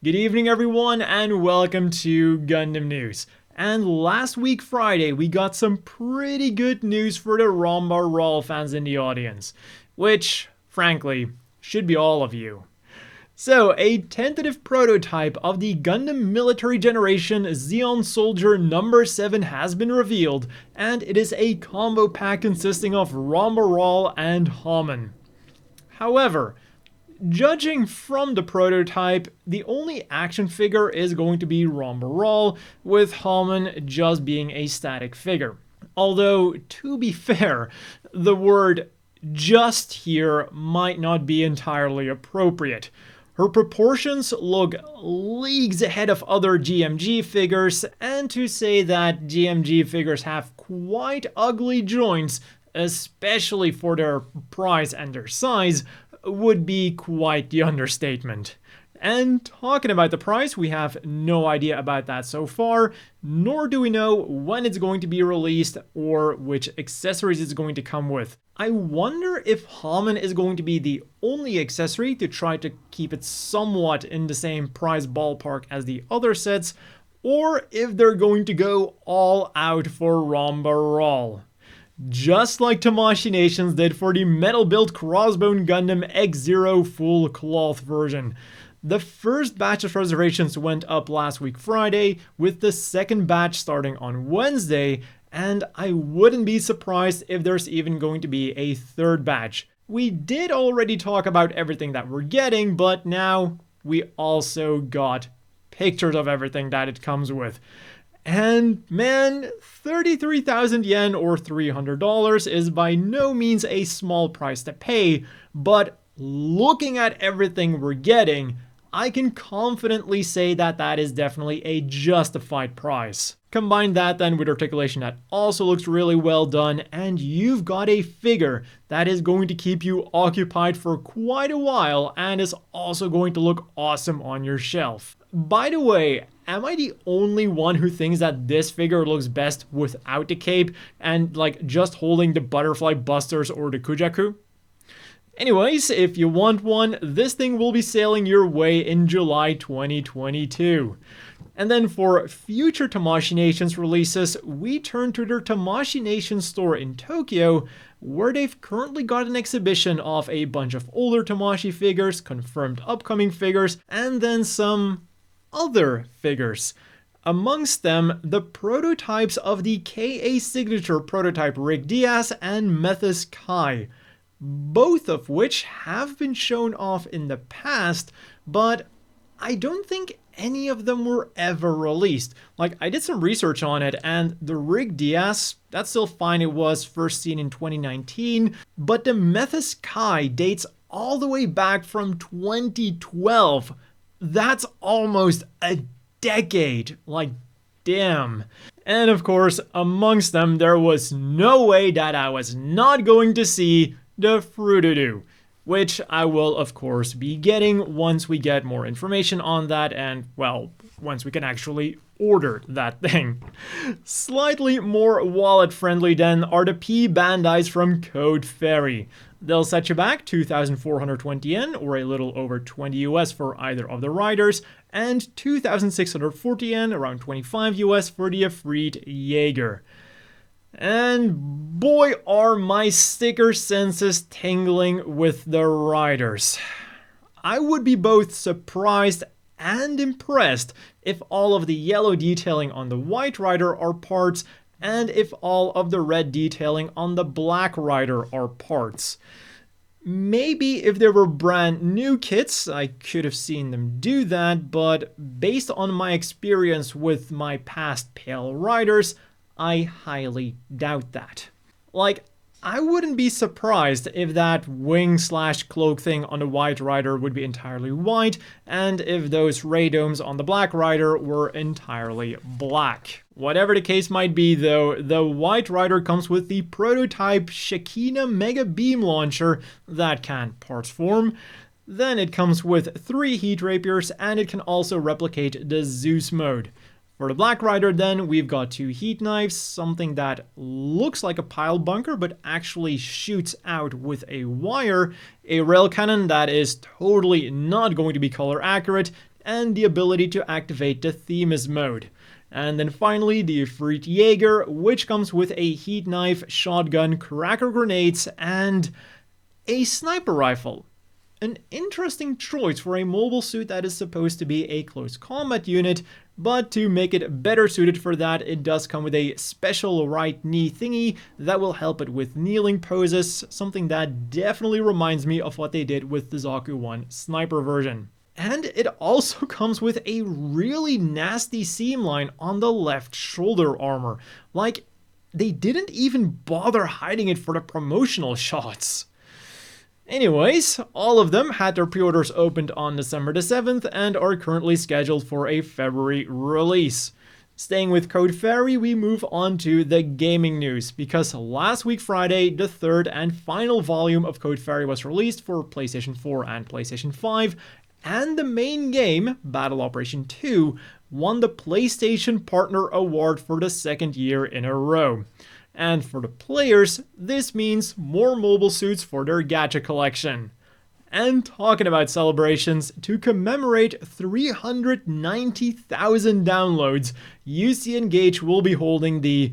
Good evening everyone and welcome to Gundam News. And last week Friday we got some pretty good news for the Ramba Ral fans in the audience, which frankly should be all of you. So, a tentative prototype of the Gundam Military Generation Zeon Soldier number 7 has been revealed, and it is a combo pack consisting of Ramba Ral and Hamon. However, judging from the prototype, the only action figure is going to be Ramba Ral, with Hamon just being a static figure. Although, to be fair, the word just here might not be entirely appropriate. Her proportions look leagues ahead of other GMG figures, and to say that GMG figures have quite ugly joints, especially for their price and their size, would be quite the understatement. And talking about the price, we have no idea about that so far, nor do we know when it's going to be released or which accessories it's going to come with. I wonder if Hamon is going to be the only accessory to try to keep it somewhat in the same price ballpark as the other sets, or if they're going to go all out for Ramba Ral. Just like Tamashii Nations did for the metal-built Crossbone Gundam X0 full cloth version. The first batch of reservations went up last week Friday, with the second batch starting on Wednesday, and I wouldn't be surprised if there's even going to be a third batch. We did already talk about everything that we're getting, but now we also got pictures of everything that it comes with. And man, 33,000 yen or $300 is by no means a small price to pay, but looking at everything we're getting, I can confidently say that that is definitely a justified price. Combine that then with articulation that also looks really well done, and you've got a figure that is going to keep you occupied for quite a while and is also going to look awesome on your shelf. By the way, am I the only one who thinks that this figure looks best without the cape and like just holding the butterfly busters or the kujaku? Anyways, if you want one, this thing will be sailing your way in July 2022. And then for future Tamashii Nations releases, we turn to their Tamashii Nations store in Tokyo, where they've currently got an exhibition of a bunch of older Tamashii figures, confirmed upcoming figures, and then some other figures. Amongst them, the prototypes of the KA signature prototype Rick Diaz and Methus Kai, both of which have been shown off in the past, but I don't think any of them were ever released. Like, I did some research on it, and the Rick Diaz, that's still fine, it was first seen in 2019, but the Methus Kai dates all the way back from 2012. That's almost a decade. Like, damn. And of course, amongst them, there was no way that I was not going to see the Hrududu, which I will of course be getting once we get more information on that and, well, once we can actually order that thing. Slightly more wallet friendly then are the P Bandais from Code Fairy. They'll set you back 2,420 yen, or a little over 20 US for either of the riders, and 2,640 yen, around 25 US for the Efreet Jaeger. And boy are my sticker senses tingling with the riders. I would be both surprised and impressed if all of the yellow detailing on the white rider are parts, and if all of the red detailing on the black rider are parts. Maybe if there were brand new kits, I could have seen them do that, but based on my experience with my past Pale riders, I highly doubt that. Like, I wouldn't be surprised if that wing/cloak thing on the white rider would be entirely white, and if those radomes on the black rider were entirely black. Whatever the case might be though, the white rider comes with the prototype Shekinah Mega Beam Launcher that can parts form. Then it comes with 3 heat rapiers, and it can also replicate the Zeus mode. For the Black Rider then, we've got 2 heat knives, something that looks like a pile bunker but actually shoots out with a wire, a rail cannon that is totally not going to be color accurate, and the ability to activate the Themis mode. And then finally, the Efreet Jaeger, which comes with a heat knife, shotgun, cracker grenades, and a sniper rifle. An interesting choice for a mobile suit that is supposed to be a close combat unit, but to make it better suited for that, it does come with a special right knee thingy that will help it with kneeling poses, something that definitely reminds me of what they did with the Zaku 1 sniper version. And it also comes with a really nasty seam line on the left shoulder armor. Like, they didn't even bother hiding it for the promotional shots. Anyways, all of them had their pre-orders opened on December the 7th and are currently scheduled for a February release. Staying with Code Fairy, we move on to the gaming news, because last week Friday, the third and final volume of Code Fairy was released for PlayStation 4 and PlayStation 5, and the main game, Battle Operation 2, won the PlayStation Partner Award for the second year in a row. And for the players, this means more mobile suits for their gacha collection. And talking about celebrations, to commemorate 390,000 downloads, UC Engage will be holding the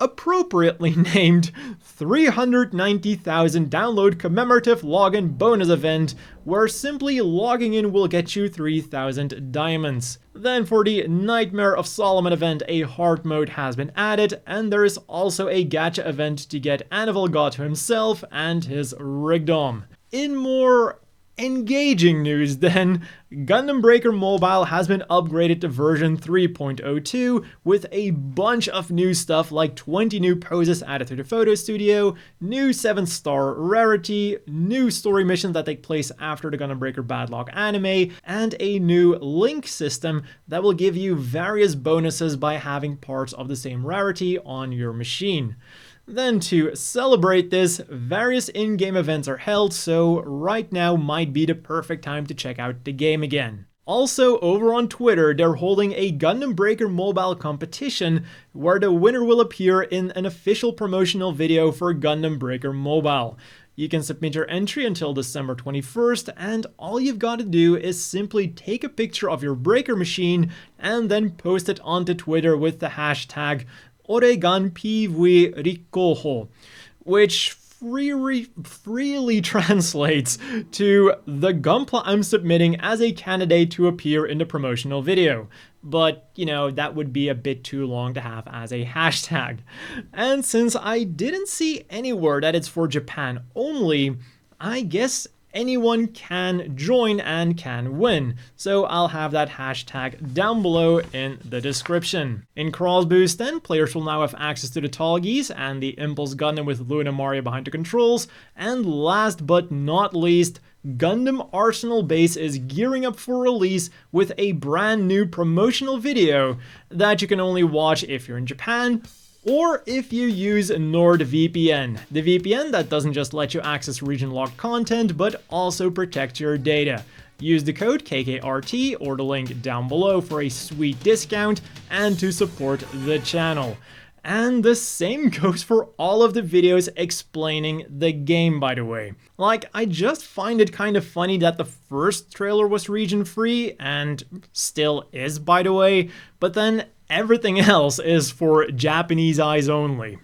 appropriately named 390,000 download commemorative login bonus event, where simply logging in will get you 3,000 diamonds. Then for the Nightmare of Solomon event, a hard mode has been added, and there is also a gacha event to get Anival God to himself and his Rigdom. In more engaging news then, Gundam Breaker Mobile has been upgraded to version 3.02 with a bunch of new stuff like 20 new poses added to the photo studio, new 7-star rarity, new story missions that take place after the Gundam Breaker Badlock anime, and a new link system that will give you various bonuses by having parts of the same rarity on your machine. Then to celebrate this, various in-game events are held, so right now might be the perfect time to check out the game again. Also, over on Twitter, they're holding a Gundam Breaker Mobile competition where the winner will appear in an official promotional video for Gundam Breaker Mobile. You can submit your entry until December 21st, and all you've got to do is simply take a picture of your breaker machine and then post it onto Twitter with the hashtag OreganPVRikoho, which freely translates to the Gunpla I'm submitting as a candidate to appear in the promotional video. But, you know, that would be a bit too long to have as a hashtag. And since I didn't see anywhere that it's for Japan only, I guess anyone can join and can win, so I'll have that hashtag down below in the description. In Cross Boost then, players will now have access to the Tallgeese and the Impulse Gundam with Lunamaria behind the controls, and last but not least, Gundam Arsenal Base is gearing up for release with a brand new promotional video that you can only watch if you're in Japan, or if you use NordVPN, the VPN that doesn't just let you access region-locked content, but also protect your data. Use the code KKRT or the link down below for a sweet discount and to support the channel. And the same goes for all of the videos explaining the game, by the way. Like, I just find it kind of funny that the first trailer was region-free, and still is, by the way, but then everything else is for Japanese eyes only.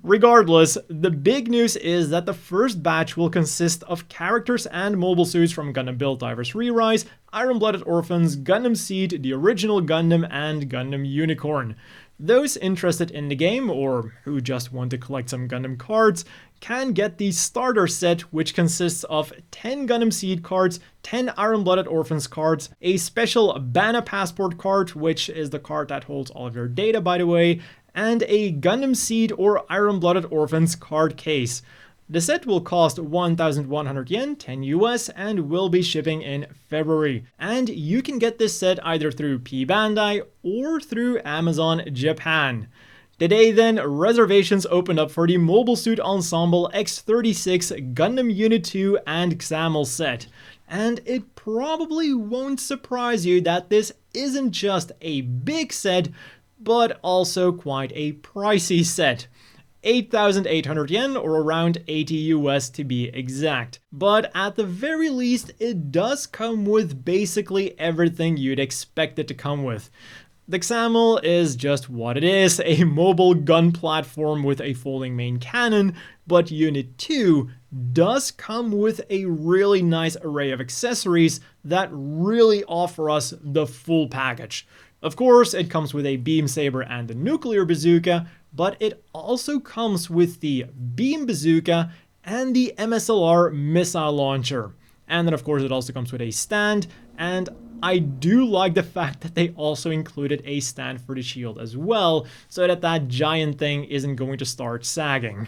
Regardless, the big news is that the first batch will consist of characters and mobile suits from Gundam Build Divers Re-Rise, Iron-Blooded Orphans, Gundam Seed, the original Gundam, and Gundam Unicorn. Those interested in the game, or who just want to collect some Gundam cards, can get the starter set, which consists of 10 Gundam Seed cards, 10 Iron-Blooded Orphans cards, a special Bana Passport card, which is the card that holds all of your data, by the way, and a Gundam Seed or Iron-Blooded Orphans card case. The set will cost 1,100 yen, 10 US, and will be shipping in February. And you can get this set either through P Bandai or through Amazon Japan. Today then, reservations opened up for the Mobile Suit Ensemble X36 Gundam Unit 2 and Xamel set. And it probably won't surprise you that this isn't just a big set, but also quite a pricey set. 8,800 yen, or around 80 US to be exact. But at the very least, it does come with basically everything you'd expect it to come with. The Xamel is just what it is, a mobile gun platform with a folding main cannon, but Unit 2 does come with a really nice array of accessories that really offer us the full package. Of course, it comes with a beam saber and a nuclear bazooka, but it also comes with the beam bazooka and the MSLR missile launcher. And then of course it also comes with a stand, and I do like the fact that they also included a stand for the shield as well, so that that giant thing isn't going to start sagging.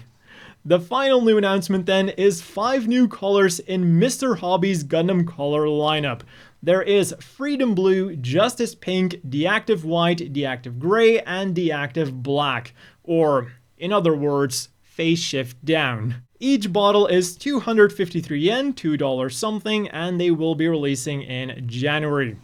The final new announcement then is 5 new colors in Mr. Hobby's Gundam Color lineup. There is Freedom Blue, Justice Pink, Deactive White, Deactive Gray, and Deactive Black, or in other words, phase shift down. Each bottle is 253 yen, $2 something, and they will be releasing in January.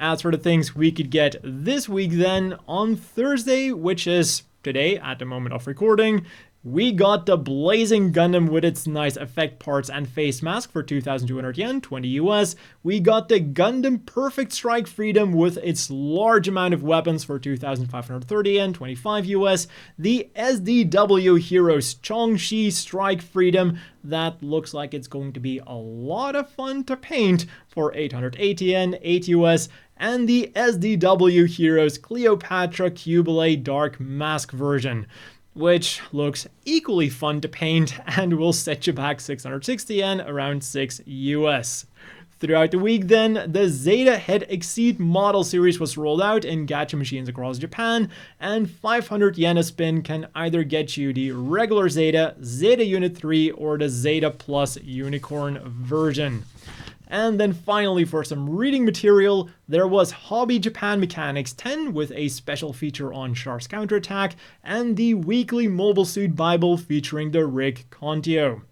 As for the things we could get this week then, on Thursday, which is today at the moment of recording, we got the Blazing Gundam with its nice effect parts and face mask for 2,200 yen, 20 US. We got the Gundam Perfect Strike Freedom with its large amount of weapons for 2,530 yen, 25 US. The SDW Heroes Chiongshi Strike Freedom, that looks like it's going to be a lot of fun to paint, for 880 yen, 8 US. And the SDW Heroes Cleopatra Qubeley Dark Mask version, which looks equally fun to paint and will set you back 660 yen, around 6 US. Throughout the week then, the Zeta Head Exceed model series was rolled out in gacha machines across Japan, and 500 yen a spin can either get you the regular Zeta, Zeta Unit 3, or the Zeta Plus Unicorn version. And then finally, for some reading material, there was Hobby Japan Mechanics 10 with a special feature on Char's counterattack, and the weekly Mobile Suit Bible featuring the rig Contio.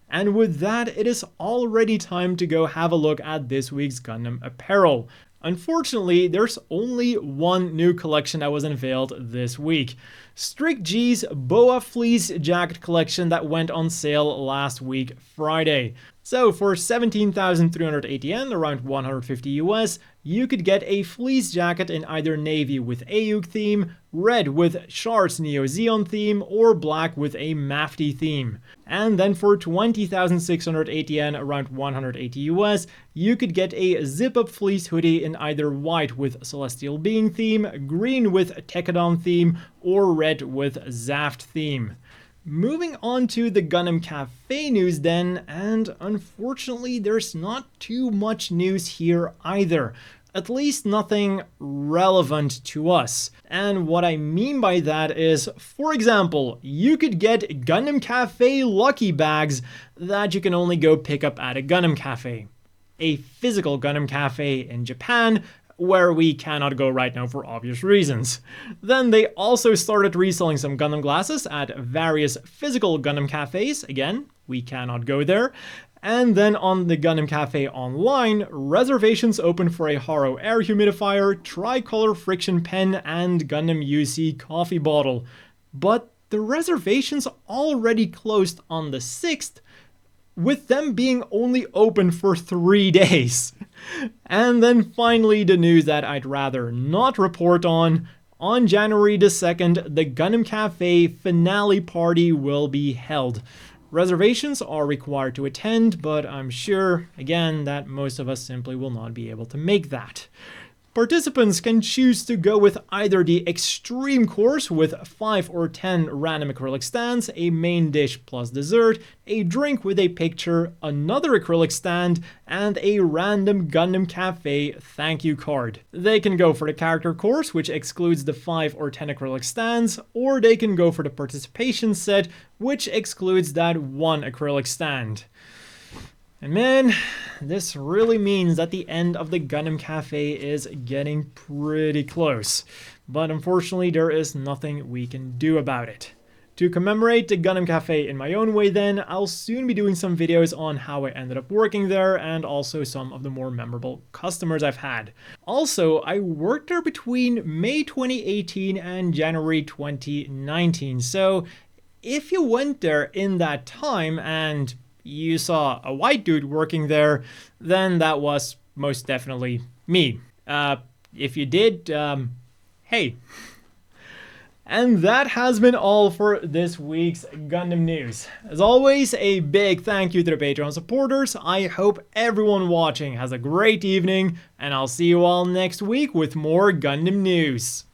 And with that, it is already time to go have a look at this week's Gundam apparel. Unfortunately, there's only one new collection that was unveiled this week. Strict G's Boa Fleece Jacket collection that went on sale last week, Friday. So for 17,380 yen, around 150 US, you could get a fleece jacket in either navy with AUG theme, red with Char's Neo Zeon theme, or black with a Mafty theme. And then for 20,680 yen, around 180 US, you could get a zip-up fleece hoodie in either white with Celestial Being theme, green with Tekadon theme, or red with Zaft theme. Moving on to the Gundam Café news then, and unfortunately there's not too much news here either. At least nothing relevant to us. And what I mean by that is, for example, you could get Gundam Café lucky bags that you can only go pick up at a Gundam Café. A physical Gundam Café in Japan, where we cannot go right now for obvious reasons. Then they also started reselling some Gundam glasses at various physical Gundam cafes. Again, we cannot go there. And then on the Gundam Cafe online, reservations open for a Haro air humidifier, tricolor friction pen, and Gundam UC coffee bottle. But the reservations already closed on the 6th, with them being only open for 3 days. And then finally, the news that I'd rather not report on January the 2nd, the Gundam Cafe finale party will be held. Reservations are required to attend, but I'm sure, again, that most of us simply will not be able to make that. Participants can choose to go with either the Extreme course with 5 or 10 random acrylic stands, a main dish plus dessert, a drink with a picture, another acrylic stand, and a random Gundam Cafe thank you card. They can go for the character course, which excludes the 5 or 10 acrylic stands, or they can go for the participation set, which excludes that 1 acrylic stand. And man, this really means that the end of the Gundam Cafe is getting pretty close. But unfortunately, there is nothing we can do about it. To commemorate the Gundam Cafe in my own way then, I'll soon be doing some videos on how I ended up working there and also some of the more memorable customers I've had. Also, I worked there between May 2018 and January 2019, so if you went there in that time and you saw a white dude working there, then that was most definitely me. If you did, hey. And that has been all for this week's Gundam News. As always, a big thank you to the Patreon supporters. I hope everyone watching has a great evening, and I'll see you all next week with more Gundam News.